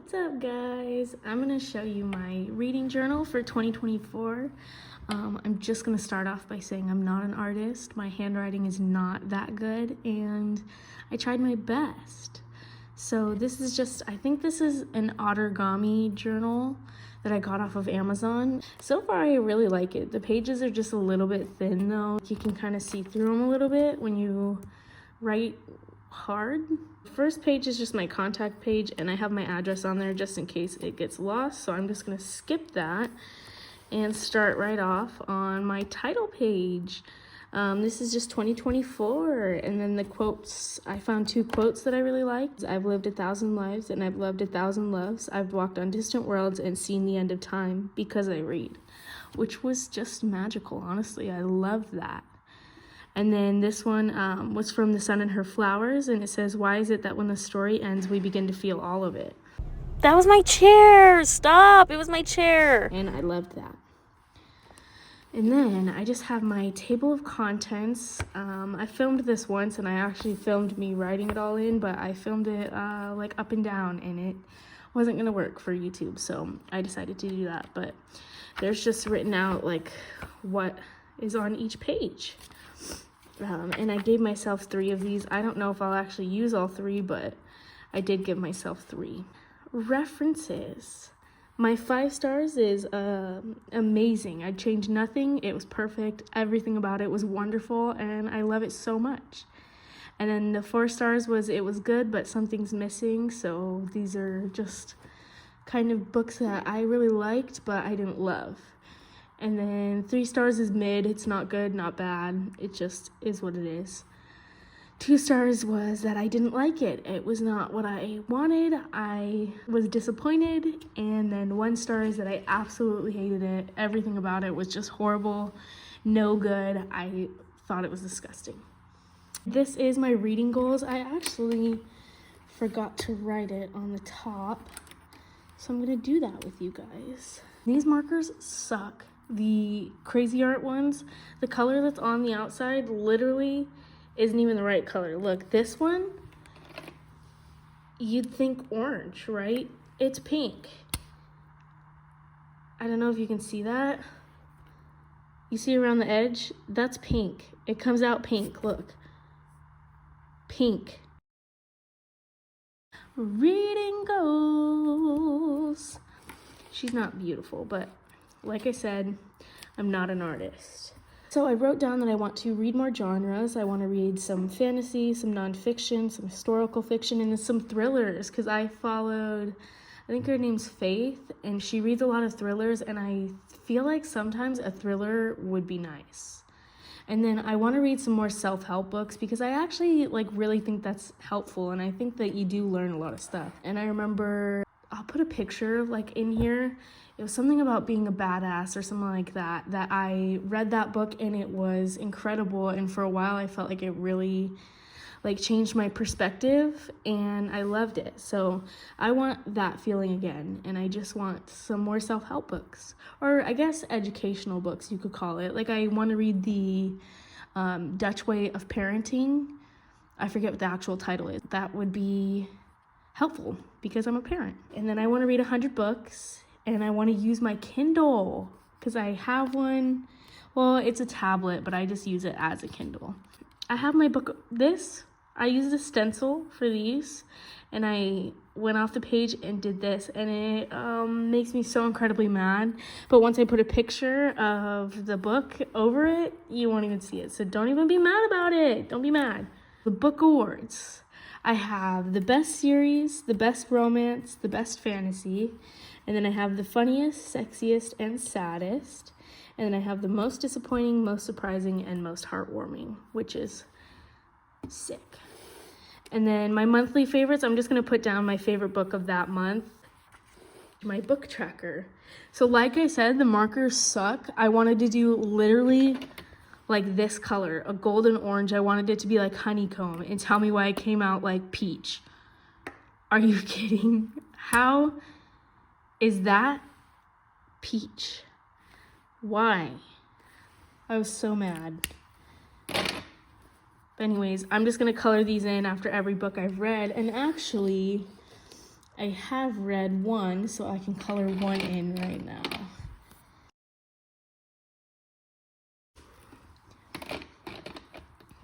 What's up, guys? I'm gonna show you my reading journal for 2024. I'm just gonna start off by saying I'm not an artist. My handwriting is not that good, and I tried my best. So this is just, I think this is an origami journal that I got off of Amazon. So far, I really like it. The pages are just a little bit thin though. You can kind of see through them a little bit when you write hard. First page is just my contact page, and I have my address on there just in case it gets lost. So I'm just gonna skip that and start right off on my title page. This is just 2024, and then the quotes, I found 2 quotes that I really liked. I've lived 1,000 lives and I've loved 1,000 loves. I've walked on distant worlds and seen the end of time because I read, which was just magical. Honestly, I loved that. And then this one was from The Sun and Her Flowers, and it says, "Why is it that when the story ends, we begin to feel all of it?" That was my chair! Stop! It was my chair! And I loved that. And then I just have my table of contents. I filmed this once, and I actually filmed me writing it all in, but I filmed it like up and down, and it wasn't gonna work for YouTube, so I decided to do that. But there's just written out like what is on each page. And I gave myself 3 of these. I don't know if I'll actually use all 3, but I did give myself 3. References. My 5 stars is amazing. I'd change nothing. It was perfect. Everything about it was wonderful, and I love it so much. And then the 4 stars was it was good, but something's missing. So these are just kind of books that I really liked, but I didn't love. And then 3 stars is mid. It's not good, not bad. It just is what it is. 2 stars was that I didn't like it. It was not what I wanted. I was disappointed. And then 1 star is that I absolutely hated it. Everything about it was just horrible, no good. I thought it was disgusting. This is my reading goals. I actually forgot to write it on the top, so I'm gonna do that with you guys. These markers suck. The crazy art ones, the color that's on the outside literally isn't even the right color. Look, this one, you'd think orange, right? It's pink. I don't know if you can see that. You see around the edge? That's pink. It comes out pink, look. Pink. Reading goals. She's not beautiful, but like I said, I'm not an artist. So I wrote down that I want to read more genres. I want to read some fantasy, some nonfiction, some historical fiction, and then some thrillers, because I followed, I think her name's Faith, and she reads a lot of thrillers, and I feel like sometimes a thriller would be nice. And then I want to read some more self-help books, because I actually really think that's helpful, and I think that you do learn a lot of stuff. And I remember, I'll put a picture in here. It was something about being a badass or something like that, that I read that book and it was incredible. And for a while I felt like it really changed my perspective, and I loved it. So I want that feeling again. And I just want some more self-help books, or I guess educational books, you could call it. I want to read the Dutch Way of Parenting. I forget what the actual title is. That would be helpful because I'm a parent. And then I want to read 100 books. And I want to use my Kindle because I have one. Well, it's a tablet, but I just use it as a Kindle. I have my book. I used a stencil for these, and I went off the page and did this, and it makes me so incredibly mad. But once I put a picture of the book over it, you won't even see it. So don't even be mad about it. Don't be mad. The book awards. I have the best series, the best romance, the best fantasy. And then I have the funniest, sexiest, and saddest. And then I have the most disappointing, most surprising, and most heartwarming, which is sick. And then my monthly favorites, I'm just going to put down my favorite book of that month, my book tracker. So like I said, the markers suck. I wanted to do literally this color, a golden orange. I wanted it to be like honeycomb, and tell me why it came out like peach. Are you kidding? How is that peach? Why? I was so mad. But anyways, I'm just gonna color these in after every book I've read. And actually, I have read one, so I can color one in right now.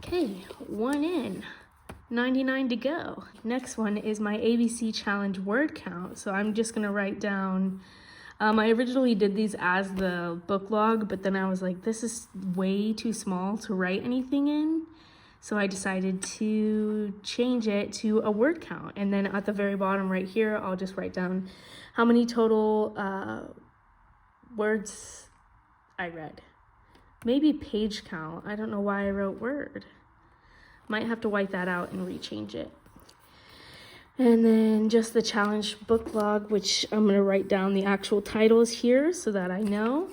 Okay, one in. 99 to go. Next one is my ABC challenge word count. So I'm just gonna write down, I originally did these as the book log, but then I was like, this is way too small to write anything in. So I decided to change it to a word count. And then at the very bottom right here, I'll just write down how many total words I read. Maybe page count. I don't know why I wrote word. Might have to wipe that out and rechange it. And then just the challenge book log, which I'm gonna write down the actual titles here so that I know.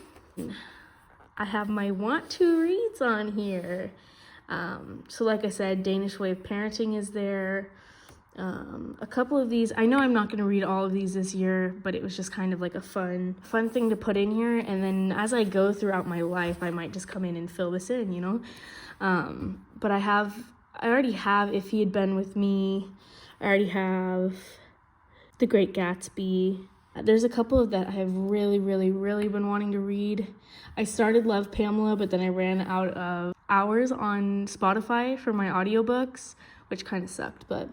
I have my want to reads on here. So like I said, Danish Way of Parenting is there. A couple of these, I know I'm not gonna read all of these this year, but it was just kind of like a fun thing to put in here. And then as I go throughout my life, I might just come in and fill this in, you know? But I already have If He Had Been With Me. I already have The Great Gatsby. There's a couple of that I have really been wanting to read. I started Love, Pamela, but then I ran out of hours on Spotify for my audiobooks, which kind of sucked. But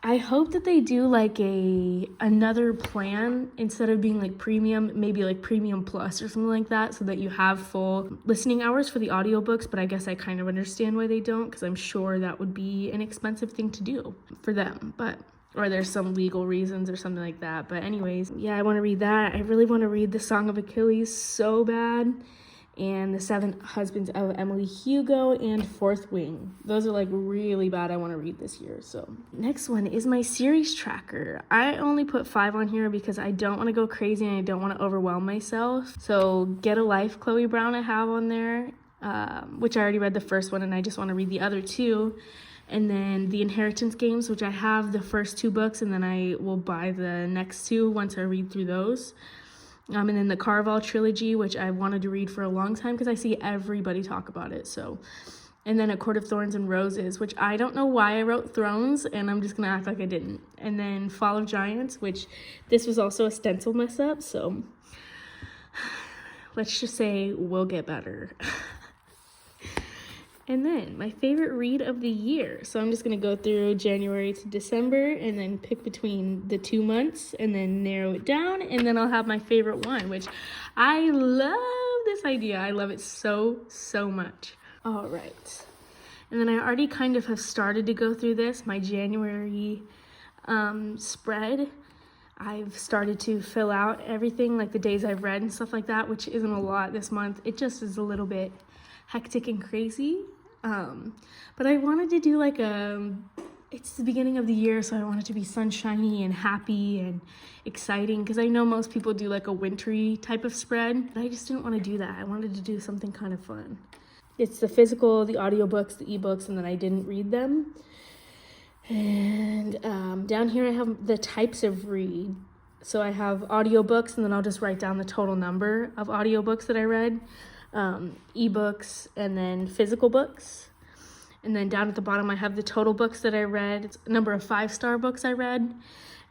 I hope that they do like another plan instead of being like premium, maybe like premium plus or something like that, so that you have full listening hours for the audiobooks. But I guess I kind of understand why they don't, because I'm sure that would be an expensive thing to do for them. Or there's some legal reasons or something like that. But anyways, yeah, I want to read that. I really want to read The Song of Achilles so bad. And The Seven Husbands of Emily Hugo and Fourth Wing. Those are like really bad. I want to read this year. So next one is my series tracker. I only put 5 on here because I don't want to go crazy and I don't want to overwhelm myself. So Get a Life, Chloe Brown, I have on there, which I already read the first one and I just want to read the other 2. And then The Inheritance Games, which I have the first 2 books, and then I will buy the next 2 once I read through those. And then the Carval trilogy, which I wanted to read for a long time because I see everybody talk about it. So, and then A Court of Thorns and Roses, which I don't know why I wrote Thrones, and I'm just gonna act like I didn't. And then Fall of Giants, which this was also a stencil mess up. So let's just say we'll get better. And then my favorite read of the year. So I'm just gonna go through January to December and then pick between the 2 months and then narrow it down. And then I'll have my favorite one, which I love this idea. I love it so much. All right. And then I already kind of have started to go through this, my January spread. I've started to fill out everything, like the days I've read and stuff like that, which isn't a lot this month. It just is a little bit hectic and crazy. But I wanted to do like it's the beginning of the year, so I want it to be sunshiny and happy and exciting, because I know most people do like a wintry type of spread, but I just didn't want to do that. I wanted to do something kind of fun. It's the physical, the audiobooks, the ebooks, and then I didn't read them. And down here I have the types of read. So I have audiobooks, and then I'll just write down the total number of audiobooks that I read. Ebooks, and then physical books. And then down at the bottom I have the total books that I read, it's number of 5-star books I read,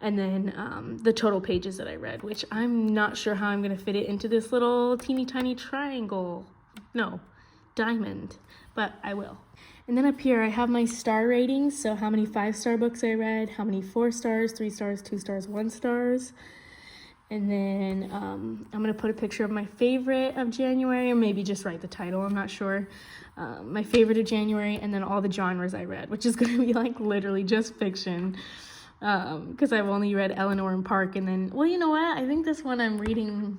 and then the total pages that I read, which I'm not sure how I'm going to fit it into this little teeny tiny diamond, but I will. And then up here I have my star ratings, so how many 5-star books I read, how many 4 stars, 3 stars, 2 stars, 1 stars. And then I'm going to put a picture of my favorite of January, or maybe just write the title, I'm not sure. My favorite of January, and then all the genres I read, which is going to be like literally just fiction. Because I've only read Eleanor and Park, and then, well, you know what? I think this one I'm reading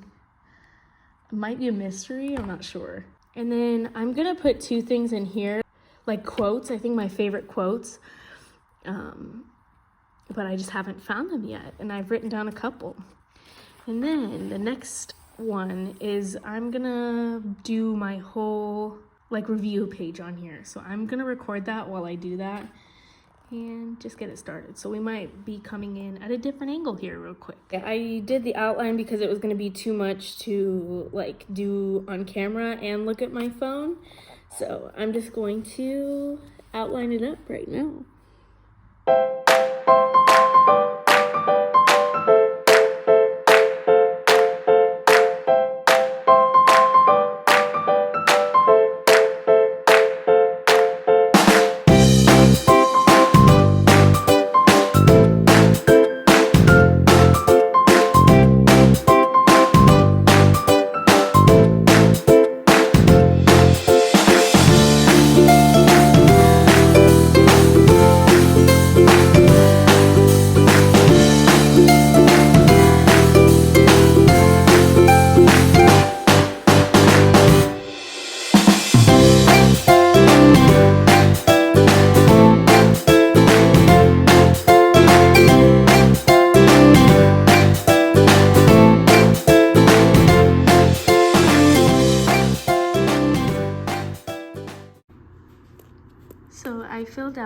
might be a mystery, I'm not sure. And then I'm going to put 2 things in here, like quotes, I think my favorite quotes. But I just haven't found them yet, and I've written down a couple. And then the next one is I'm gonna do my whole like review page on here. So I'm gonna record that while I do that and just get it started. So we might be coming in at a different angle here real quick. I did the outline because it was gonna be too much to like do on camera and look at my phone. So I'm just going to outline it up right now.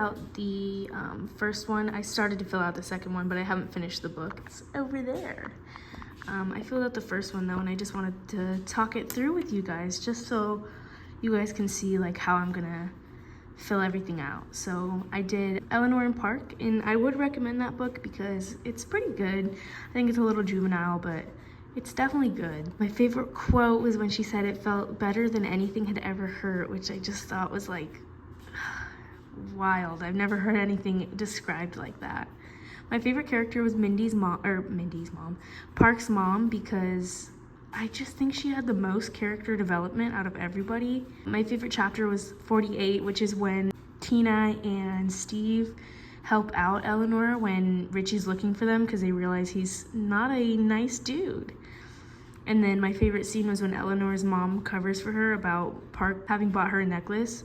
out the first one. I started to fill out the second one, but I haven't finished the book. It's over there. I filled out the first one though, and I just wanted to talk it through with you guys, just so you guys can see like how I'm gonna fill everything out. So I did Eleanor and Park, and I would recommend that book because it's pretty good. I think it's a little juvenile, but it's definitely good. My favorite quote was when she said it felt better than anything had ever hurt, which I just thought was like wild. I've never heard anything described like that. My favorite character was Park's mom, because I just think she had the most character development out of everybody. My favorite chapter was 48, which is when Tina and Steve help out Eleanor when Richie's looking for them because they realize he's not a nice dude. And then my favorite scene was when Eleanor's mom covers for her about Park having bought her a necklace,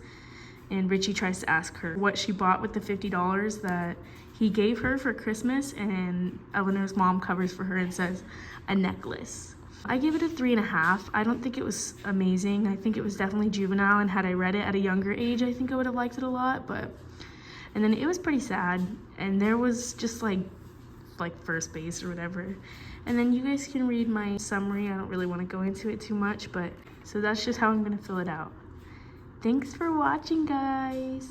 and Richie tries to ask her what she bought with the $50 that he gave her for Christmas, and Eleanor's mom covers for her and says, a necklace. I gave it a 3.5. I don't think it was amazing. I think it was definitely juvenile, and had I read it at a younger age, I think I would have liked it a lot, and then it was pretty sad, and there was just like first base or whatever. And then you guys can read my summary. I don't really want to go into it too much, but so that's just how I'm gonna fill it out. Thanks for watching, guys.